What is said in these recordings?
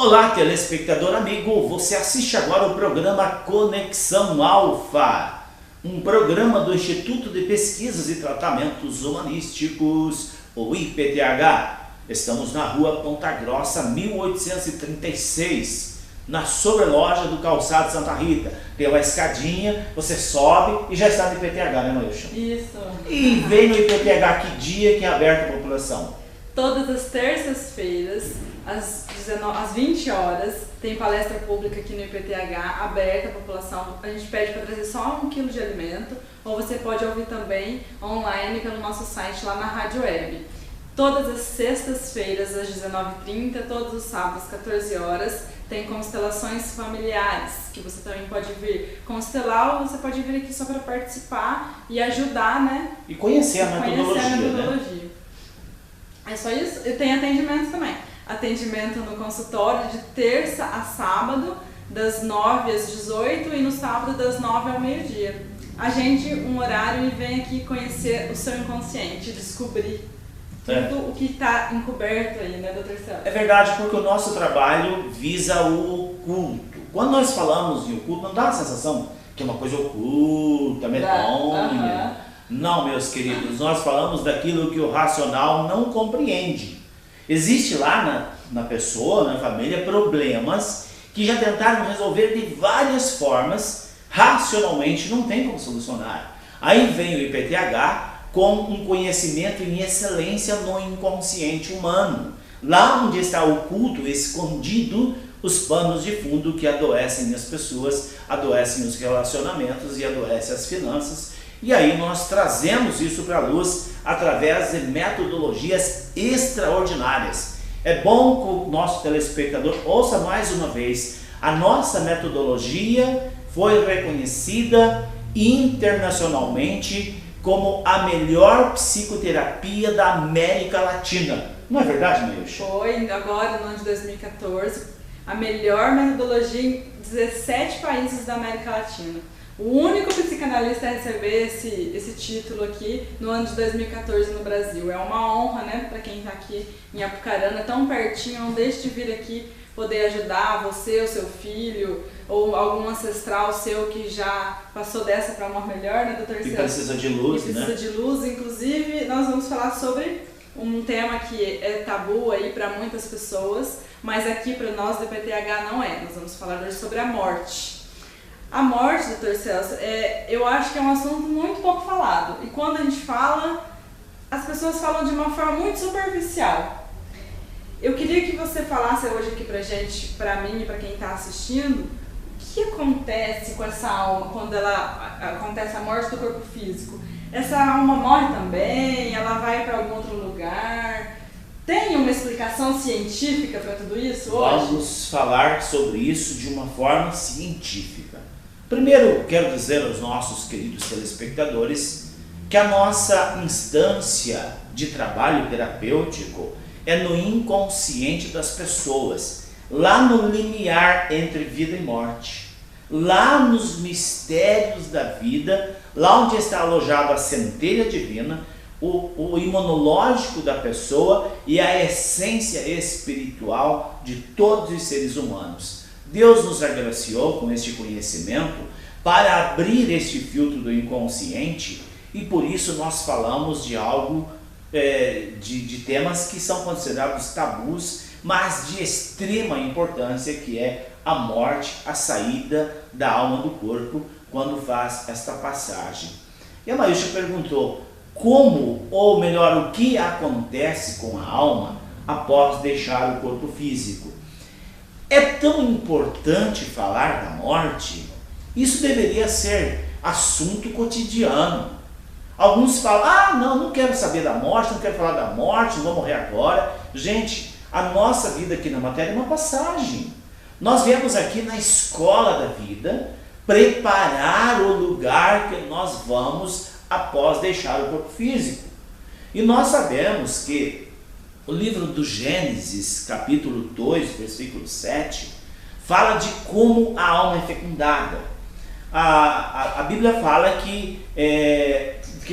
Olá, telespectador amigo, você assiste agora o programa Conexão Alfa, um programa do Instituto de Pesquisas e Tratamentos Humanísticos, o IPTH. Estamos na rua Ponta Grossa, 1836, na sobreloja do Calçado Santa Rita. Tem uma escadinha, você sobe e já está no IPTH, né, Maílson? Isso. E vem no IPTH que dia que é aberto à população? Todas as terças-feiras, às 20 horas, tem palestra pública aqui no IPTH, aberta à população. A gente pede para trazer só 1 quilo de alimento, ou você pode ouvir também online pelo nosso site lá na Rádio Web. Todas as sextas-feiras, às 19h30, todos os sábados, às 14 horas, tem constelações familiares, que você também pode vir constelar, ou você pode vir aqui só para participar e ajudar, né? E conhecer a metodologia, né? É só isso. E tem atendimento também. Atendimento no consultório de terça a sábado, das 9 às 18 e no sábado das 9 ao meio-dia. Agende um horário e vem aqui conhecer o seu inconsciente, descobrir tudo o que está encoberto aí, né, doutor Celso? É verdade, porque o nosso trabalho visa o oculto. Quando nós falamos em oculto, não dá a sensação que é uma coisa oculta, medonha. Não, meus queridos, nós falamos daquilo que o racional não compreende. Existe lá na pessoa, na família, problemas que já tentaram resolver de várias formas, racionalmente não tem como solucionar. Aí vem o IPTH com um conhecimento em excelência no inconsciente humano. Lá onde está oculto, escondido, os panos de fundo que adoecem as pessoas, adoecem os relacionamentos e adoecem as finanças. E aí nós trazemos isso para a luz através de metodologias extraordinárias. É bom que o nosso telespectador ouça mais uma vez. A nossa metodologia foi reconhecida internacionalmente como a melhor psicoterapia da América Latina. Não é verdade, Maílson? Foi, agora no ano de 2014, a melhor metodologia em 17 países da América Latina. O único psicanalista a receber esse título aqui no ano de 2014 no Brasil. É uma honra, né, para quem está aqui em Apucarana, tão pertinho, não deixe de vir aqui poder ajudar você, o seu filho, ou algum ancestral seu que já passou dessa para uma melhor, né, doutor Celso? Que precisa de luz, né? Precisa de luz. Inclusive, nós vamos falar sobre um tema que é tabu aí para muitas pessoas, mas aqui para nós do IPTH não é. Nós vamos falar hoje sobre a morte. A morte, doutor Celso, eu acho que é um assunto muito pouco falado. E quando a gente fala, as pessoas falam de uma forma muito superficial. Eu queria que você falasse hoje aqui pra gente, pra mim e pra quem está assistindo, o que acontece com essa alma quando acontece a morte do corpo físico? Essa alma morre também? Ela vai para algum outro lugar? Tem uma explicação científica para tudo isso hoje? Vamos falar sobre isso de uma forma científica. Primeiro, quero dizer aos nossos queridos telespectadores que a nossa instância de trabalho terapêutico é no inconsciente das pessoas, lá no limiar entre vida e morte, lá nos mistérios da vida, lá onde está alojada a centelha divina, o imunológico da pessoa e a essência espiritual de todos os seres humanos. Deus nos agraciou com este conhecimento para abrir este filtro do inconsciente e por isso nós falamos de algo, de temas que são considerados tabus, mas de extrema importância, que é a morte, a saída da alma do corpo quando faz esta passagem. E a Maílson perguntou como, ou melhor, o que acontece com a alma após deixar o corpo físico. É tão importante falar da morte, isso deveria ser assunto cotidiano. Alguns falam, não quero saber da morte, não quero falar da morte, não vou morrer agora. Gente, a nossa vida aqui na matéria é uma passagem. Nós viemos aqui na escola da vida preparar o lugar que nós vamos após deixar o corpo físico. E nós sabemos que o livro do Gênesis, capítulo 2, versículo 7, fala de como a alma é fecundada. A Bíblia fala que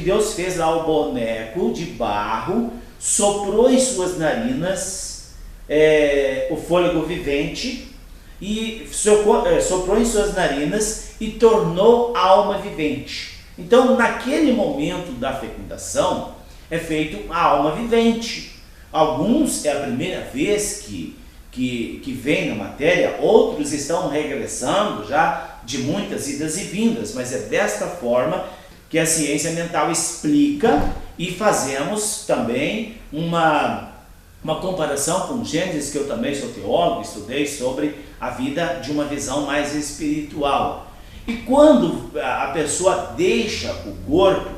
Deus fez lá o boneco de barro, soprou em suas narinas o fôlego vivente e soprou em suas narinas e tornou alma vivente. Então, naquele momento da fecundação, é feito a alma vivente. Alguns é a primeira vez que vem na matéria, outros estão regressando já de muitas idas e vindas, mas é desta forma que a ciência mental explica, e fazemos também uma comparação com Gênesis, que eu também sou teólogo, estudei sobre a vida de uma visão mais espiritual. E quando a pessoa deixa o corpo,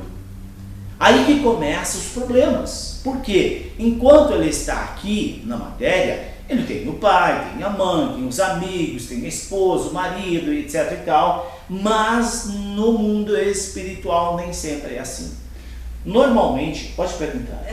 aí que começam os problemas. Porque enquanto ele está aqui na matéria, ele tem o pai, tem a mãe, tem os amigos, tem a esposa, o marido, etc e tal, mas no mundo espiritual nem sempre é assim. Normalmente, pode perguntar.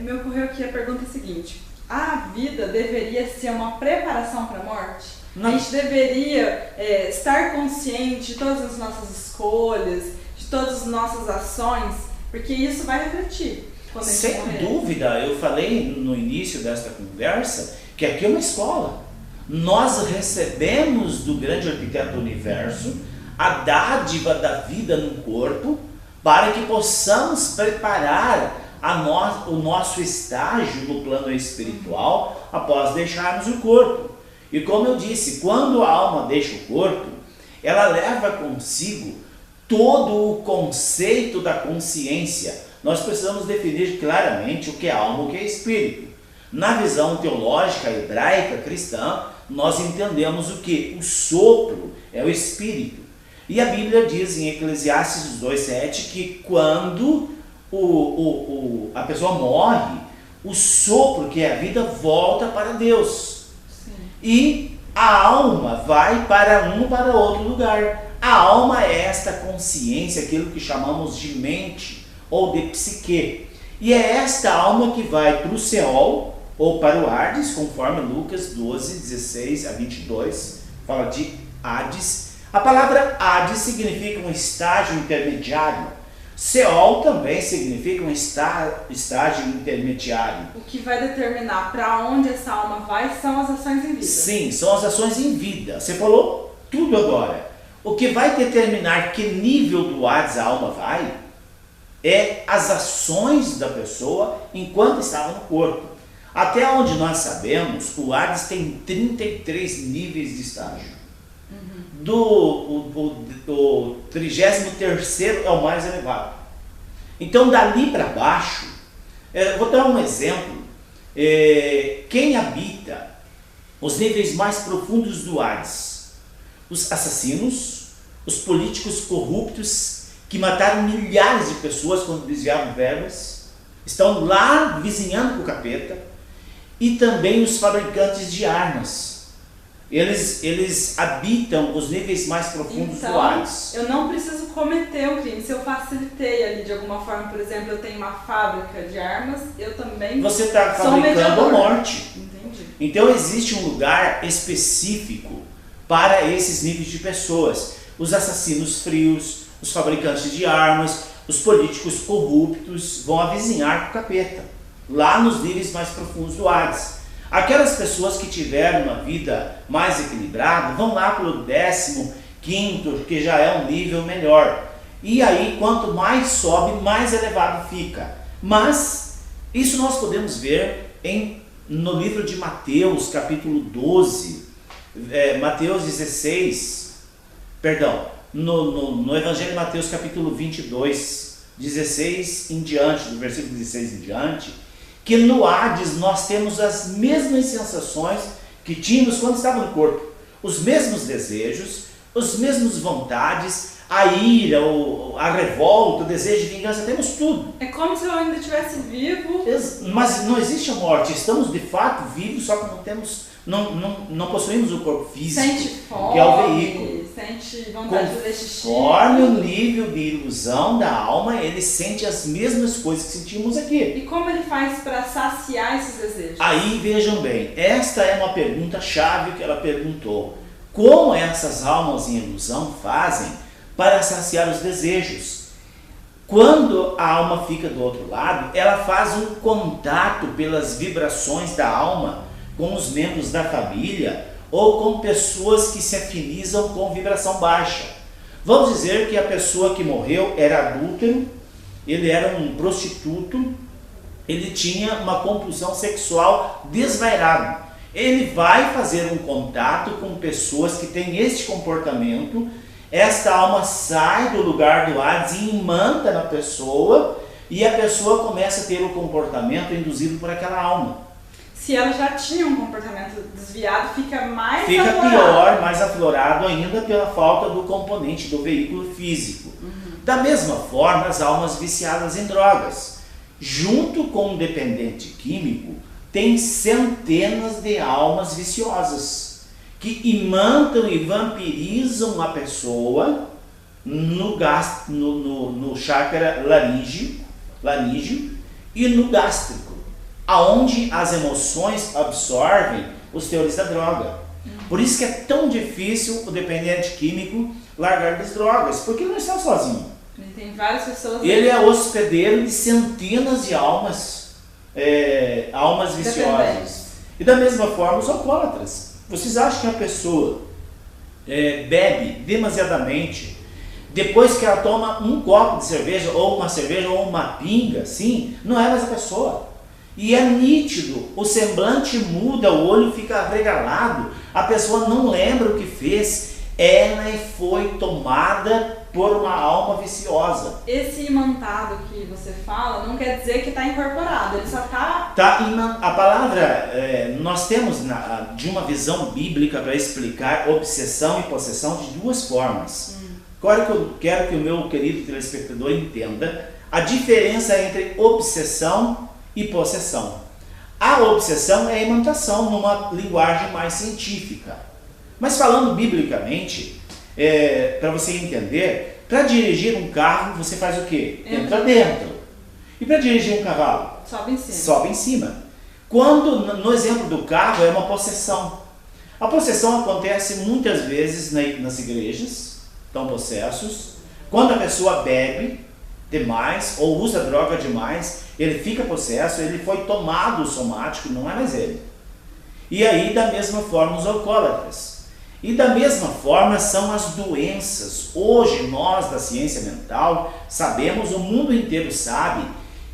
Me ocorreu aqui a pergunta seguinte: a vida deveria ser uma preparação para a morte? Não. A gente deveria estar consciente de todas as nossas escolhas, de todas as nossas ações, porque isso vai refletir quando a gente Sem morrer. dúvida, eu falei no início desta conversa que aqui é uma escola. Nós recebemos do grande arquiteto do universo a dádiva da vida no corpo, para que possamos preparar o nosso estágio no plano espiritual após deixarmos o corpo. E como eu disse, quando a alma deixa o corpo, ela leva consigo todo o conceito da consciência. Nós precisamos definir claramente o que é alma e o que é espírito. Na visão teológica hebraica cristã, nós entendemos o que? O sopro é o espírito. E a Bíblia diz em Eclesiastes 2,7 que quando a pessoa morre, o sopro, que é a vida, volta para Deus. Sim. E a alma vai para outro lugar. A alma é esta consciência, aquilo que chamamos de mente ou de psique. E é esta alma que vai para o Seol ou para o Hades, conforme Lucas 12, 16 a 22, fala de Hades. A palavra Hades significa um estágio intermediário. Seol também significa um estágio intermediário. O que vai determinar para onde essa alma vai são as ações em vida. Sim, são as ações em vida. Você falou tudo agora. O que vai determinar que nível do Hades a alma vai é as ações da pessoa enquanto estava no corpo. Até onde nós sabemos, o Hades tem 33 níveis de estágio. O 33º é o mais elevado. Então, dali para baixo, vou dar um exemplo. Quem habita os níveis mais profundos do Hades? Os assassinos, os políticos corruptos que mataram milhares de pessoas quando desviavam verbas, estão lá vizinhando com o capeta, e também os fabricantes de armas. Eles habitam os níveis mais profundos do Hades. Eu não preciso cometer o crime. Se eu facilitei ali de alguma forma, por exemplo, eu tenho uma fábrica de armas, eu também Você está sou fabricando a morte. Entendi. Então existe um lugar específico para esses níveis de pessoas. Os assassinos frios, os fabricantes de armas, os políticos corruptos vão avizinhar com o capeta, lá nos níveis mais profundos do Hades. Aquelas pessoas que tiveram uma vida mais equilibrada vão lá para o 15º, que já é um nível melhor. E aí, quanto mais sobe, mais elevado fica. Mas isso nós podemos ver no livro de Mateus, capítulo 12, Mateus 16, perdão, no Evangelho de Mateus, capítulo 22, 16 em diante, do versículo 16 em diante, que no Hades nós temos as mesmas sensações que tínhamos quando estava no corpo. Os mesmos desejos, as mesmas vontades, a ira, a revolta, o desejo de vingança, temos tudo. É como se eu ainda estivesse vivo. Mas não existe a morte, estamos de fato vivos, só que não possuímos o corpo físico, sente fome, que é o veículo. Sente vontade de fazer xixi. Conforme o nível de ilusão da alma, ele sente as mesmas coisas que sentimos aqui. E como ele faz para saciar esses desejos? Aí vejam bem, esta é uma pergunta chave que ela perguntou. Como essas almas em ilusão fazem para saciar os desejos? Quando a alma fica do outro lado, ela faz um contato pelas vibrações da alma com os membros da família ou com pessoas que se afinizam com vibração baixa. Vamos dizer que a pessoa que morreu era adúltero, ele era um prostituto, ele tinha uma compulsão sexual desvairada. Ele vai fazer um contato com pessoas que têm este comportamento, esta alma sai do lugar do Hades e imanta na pessoa, e a pessoa começa a ter o comportamento induzido por aquela alma. Se ela já tinha um comportamento desviado, fica mais aflorado. Pior, mais aflorado ainda pela falta do componente do veículo físico. Da mesma forma, as almas viciadas em drogas, junto com um dependente químico, tem centenas de almas viciosas que imantam e vampirizam a pessoa no chakra laríngeo e no gástrico, aonde as emoções absorvem os teores da droga. Por isso que é tão difícil o dependente químico largar das drogas, porque ele não está sozinho. Ele tem várias pessoas. Ele é hospedeiro de centenas de almas viciosas. E da mesma forma os alcoólatras. Vocês acham que a pessoa bebe demasiadamente, depois que ela toma um copo de cerveja ou uma pinga, assim, não é mais a pessoa. E é nítido, o semblante muda, o olho fica arregalado, a pessoa não lembra o que fez, ela foi tomada por uma alma viciosa. Esse imantado que você fala não quer dizer que está incorporado, ele só está... A palavra, nós temos de uma visão bíblica para explicar obsessão e possessão de duas formas. Agora que eu quero que o meu querido telespectador entenda a diferença entre obsessão e possessão. A obsessão é a imantação numa linguagem mais científica. Mas falando biblicamente, para você entender, para dirigir um carro você faz o quê? Entra dentro. E para dirigir um cavalo? Sobe em cima. Sobe em cima. Quando, no exemplo do carro, é uma possessão. A possessão acontece muitas vezes nas igrejas, estão possessos. Quando a pessoa bebe demais ou usa droga demais, ele fica possesso, ele foi tomado o somático, não é mais ele. E aí, da mesma forma, os alcoólatras. E da mesma forma são as doenças. Hoje, nós da ciência mental sabemos, o mundo inteiro sabe,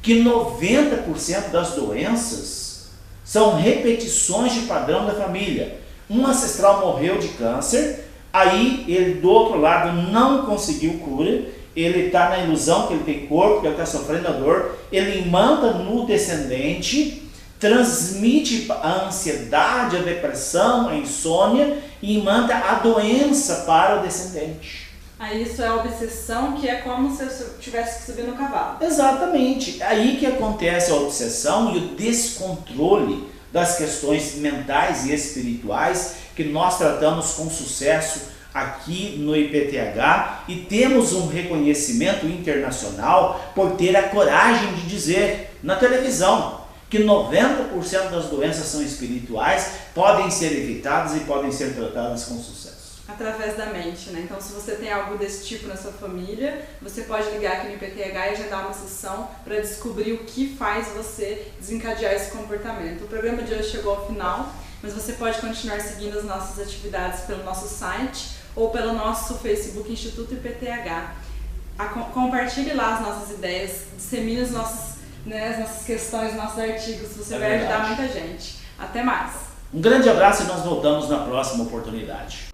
que 90% das doenças são repetições de padrão da família. Um ancestral morreu de câncer, aí ele do outro lado não conseguiu cura, ele está na ilusão que ele tem corpo, que ele está sofrendo a dor, ele imanta no descendente, transmite a ansiedade, a depressão, a insônia e imanta a doença para o descendente. Aí isso é obsessão, que é como se eu tivesse que subir no cavalo. Exatamente. Aí que acontece a obsessão e o descontrole das questões mentais e espirituais que nós tratamos com sucesso aqui no IPTH e temos um reconhecimento internacional por ter a coragem de dizer na televisão que 90% das doenças são espirituais, podem ser evitadas e podem ser tratadas com sucesso. Através da mente, né? Então, se você tem algo desse tipo na sua família, você pode ligar aqui no IPTH e agendar uma sessão para descobrir o que faz você desencadear esse comportamento. O programa de hoje chegou ao final, mas você pode continuar seguindo as nossas atividades pelo nosso site ou pelo nosso Facebook Instituto IPTH. Compartilhe lá as nossas ideias, dissemine as nossas questões, nossos artigos, você vai ajudar muita gente. Até mais! Um grande abraço e nós voltamos na próxima oportunidade.